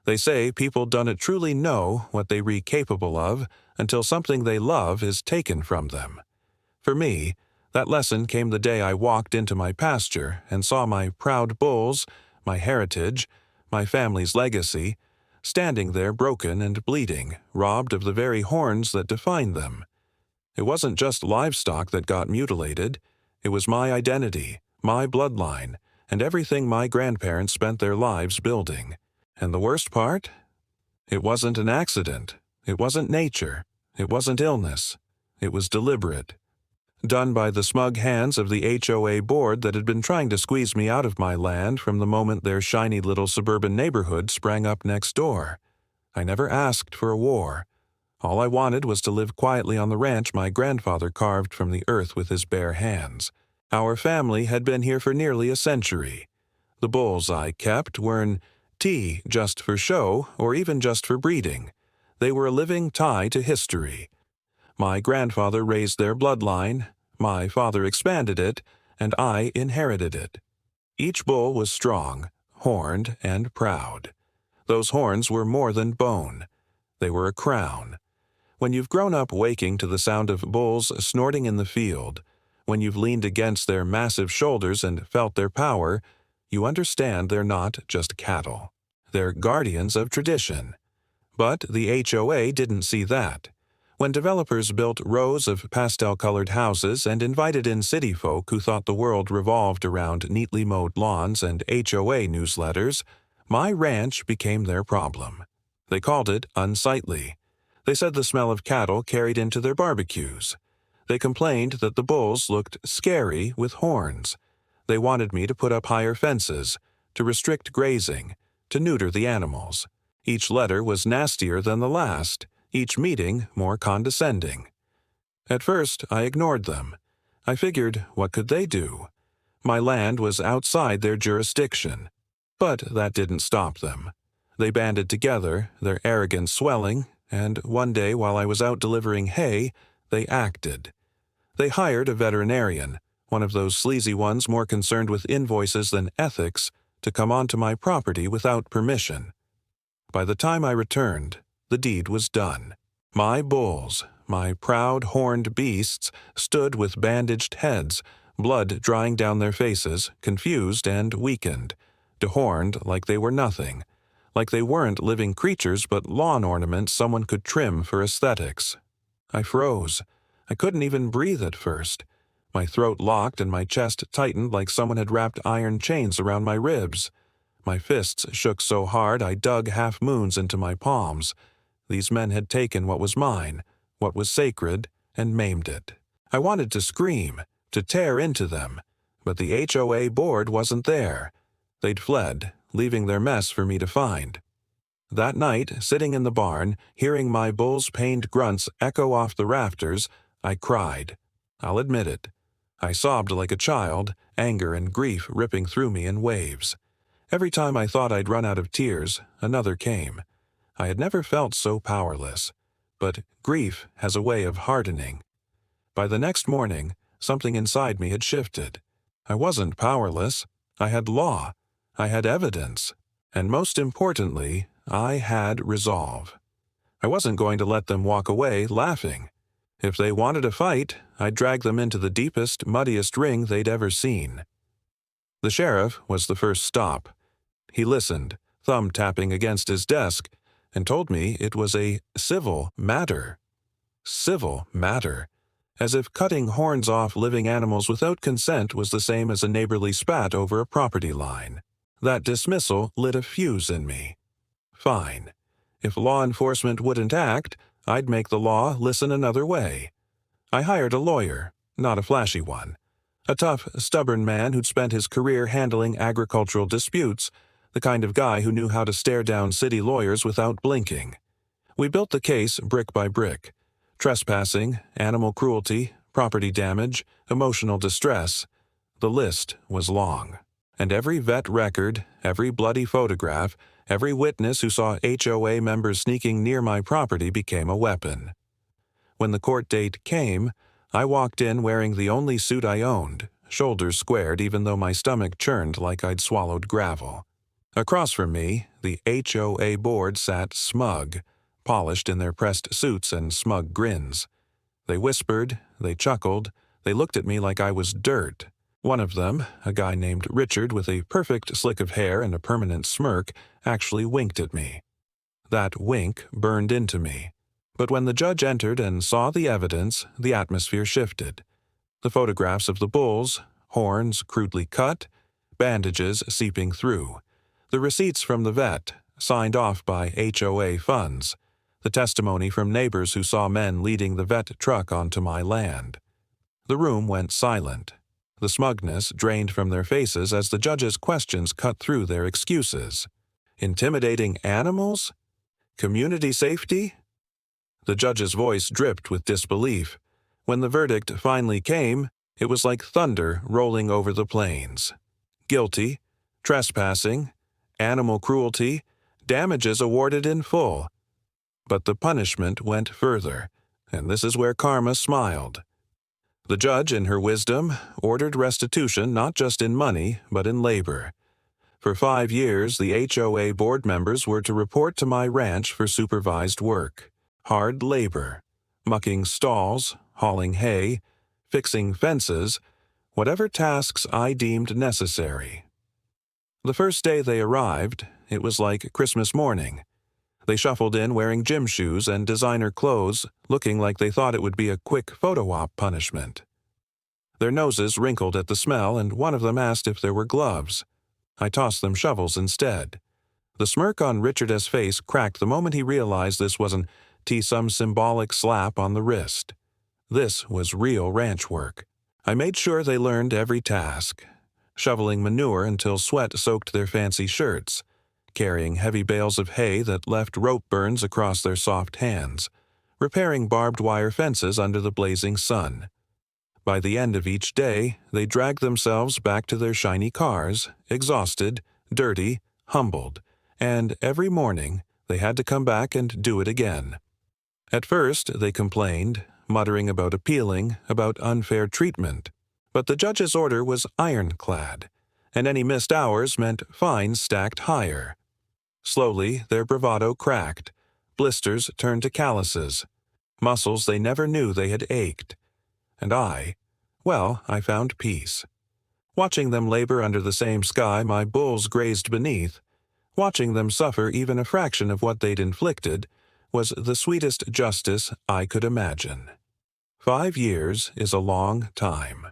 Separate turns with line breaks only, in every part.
They say people don't truly know what they re capable of until something they love is taken from them. For me, that lesson came the day I walked into my pasture and saw my proud bulls, my heritage, my family's legacy, standing there broken and bleeding, robbed of the very horns that defined them. It wasn't just livestock that got mutilated. It was my identity, my bloodline, and everything my grandparents spent their lives building. And the worst part? It wasn't an accident. It wasn't nature. It wasn't illness. It was deliberate. Done by the smug hands of the HOA board that had been trying to squeeze me out of my land from the moment their shiny little suburban neighborhood sprang up next door. I never asked for a war. All I wanted was to live quietly on the ranch my grandfather carved from the earth with his bare hands. Our family had been here for nearly a century. The bulls I kept weren't just for show or even just for breeding. They were a living tie to history. My grandfather raised their bloodline, my father expanded it, and I inherited it. Each bull was strong, horned, and proud. Those horns were more than bone. They were a crown. When you've grown up waking to the sound of bulls snorting in the field, when you've leaned against their massive shoulders and felt their power, you understand they're not just cattle. They're guardians of tradition. But the HOA didn't see that. When developers built rows of pastel-colored houses and invited in city folk who thought the world revolved around neatly mowed lawns and HOA newsletters, my ranch became their problem. They called it unsightly. They said the smell of cattle carried into their barbecues. They complained that the bulls looked scary with horns. They wanted me to put up higher fences, to restrict grazing, to neuter the animals. Each letter was nastier than the last, each meeting more condescending. At first, I ignored them. I figured, what could they do? My land was outside their jurisdiction. But that didn't stop them. They banded together, their arrogance swelling, and one day while I was out delivering hay, they acted. They hired a veterinarian, one of those sleazy ones more concerned with invoices than ethics, to come onto my property without permission. By the time I returned, the deed was done. My bulls, my proud horned beasts, stood with bandaged heads, blood drying down their faces, confused and weakened, dehorned like they were nothing, like they weren't living creatures but lawn ornaments someone could trim for aesthetics. I froze. I couldn't even breathe at first. My throat locked and my chest tightened like someone had wrapped iron chains around my ribs. My fists shook so hard I dug half-moons into my palms. These men had taken what was mine, what was sacred, and maimed it. I wanted to scream, to tear into them, but the HOA board wasn't there. They'd fled, leaving their mess for me to find. That night, sitting in the barn, hearing my bulls' pained grunts echo off the rafters, I cried. I'll admit it. I sobbed like a child, anger and grief ripping through me in waves. Every time I thought I'd run out of tears, another came. I had never felt so powerless. But grief has a way of hardening. By the next morning, something inside me had shifted. I wasn't powerless. I had law. I had evidence. And most importantly, I had resolve. I wasn't going to let them walk away laughing. If they wanted a fight, I'd drag them into the deepest, muddiest ring they'd ever seen. The sheriff was the first stop. He listened, thumb tapping against his desk, and told me it was a civil matter. Civil matter. As if cutting horns off living animals without consent was the same as a neighborly spat over a property line. That dismissal lit a fuse in me. Fine. If law enforcement wouldn't act, I'd make the law listen another way. I hired a lawyer, not a flashy one. A tough, stubborn man who'd spent his career handling agricultural disputes, the kind of guy who knew how to stare down city lawyers without blinking. We built the case brick by brick. Trespassing, animal cruelty, property damage, emotional distress. The list was long. And every vet record, every bloody photograph, every witness who saw HOA members sneaking near my property became a weapon. When the court date came, I walked in wearing the only suit I owned, shoulders squared even though my stomach churned like I'd swallowed gravel. Across from me, the HOA board sat smug, polished in their pressed suits and smug grins. They whispered, they chuckled, they looked at me like I was dirt. One of them, a guy named Richard with a perfect slick of hair and a permanent smirk, actually winked at me. That wink burned into me. But when the judge entered and saw the evidence, the atmosphere shifted. The photographs of the bulls, horns crudely cut, bandages seeping through, the receipts from the vet, signed off by HOA funds, the testimony from neighbors who saw men leading the vet truck onto my land. The room went silent. The smugness drained from their faces as the judge's questions cut through their excuses. Intimidating animals? Community safety? The judge's voice dripped with disbelief. When the verdict finally came, it was like thunder rolling over the plains. Guilty, trespassing, animal cruelty, damages awarded in full. But the punishment went further, and this is where karma smiled. The judge, in her wisdom, ordered restitution not just in money, but in labor. For 5 years, the HOA board members were to report to my ranch for supervised work. Hard labor, mucking stalls, hauling hay, fixing fences, whatever tasks I deemed necessary. The first day they arrived, it was like Christmas morning. They shuffled in wearing gym shoes and designer clothes, looking like they thought it would be a quick photo-op punishment. Their noses wrinkled at the smell, and one of them asked if there were gloves. I tossed them shovels instead. The smirk on Richard's face cracked the moment he realized this wasn't some symbolic slap on the wrist. This was real ranch work. I made sure they learned every task. Shoveling manure until sweat soaked their fancy shirts, carrying heavy bales of hay that left rope burns across their soft hands, repairing barbed wire fences under the blazing sun. By the end of each day, they dragged themselves back to their shiny cars, exhausted, dirty, humbled, and every morning they had to come back and do it again. At first, they complained, muttering about appealing, about unfair treatment. But the judge's order was ironclad, and any missed hours meant fines stacked higher. Slowly, their bravado cracked. Blisters turned to calluses. Muscles they never knew they had ached. And I found peace. Watching them labor under the same sky my bulls grazed beneath, watching them suffer even a fraction of what they'd inflicted, was the sweetest justice I could imagine. 5 years is a long time.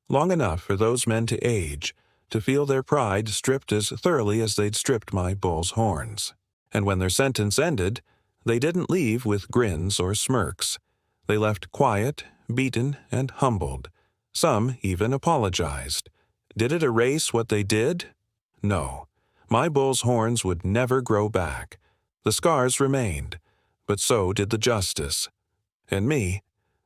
Long enough for those men to age, to feel their pride stripped as thoroughly as they'd stripped my bull's horns. And when their sentence ended, they didn't leave with grins or smirks. They left quiet, beaten, and humbled. Some even apologized. Did it erase what they did? No. My bull's horns would never grow back. The scars remained, but so did the justice. And me,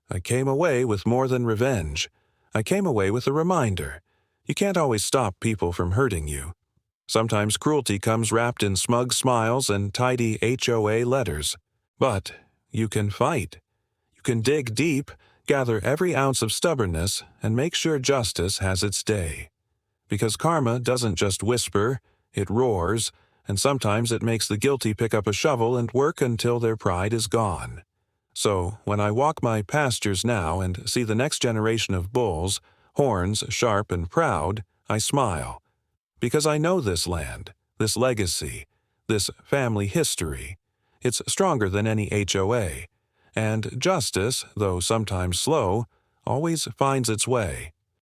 I came away with more than revenge. I came away with a reminder. You can't always stop people from hurting you. Sometimes cruelty comes wrapped in smug smiles and tidy HOA letters. But you can fight. You can dig deep, gather every ounce of stubbornness, and make sure justice has its day. Because karma doesn't just whisper, it roars, and sometimes it makes the guilty pick up a shovel and work until their pride is gone. So, when I walk my pastures now and see the next generation of bulls, horns sharp and proud, I smile. Because I know this land, this legacy, this family history. It's stronger than any HOA. And justice, though sometimes slow, always finds its way.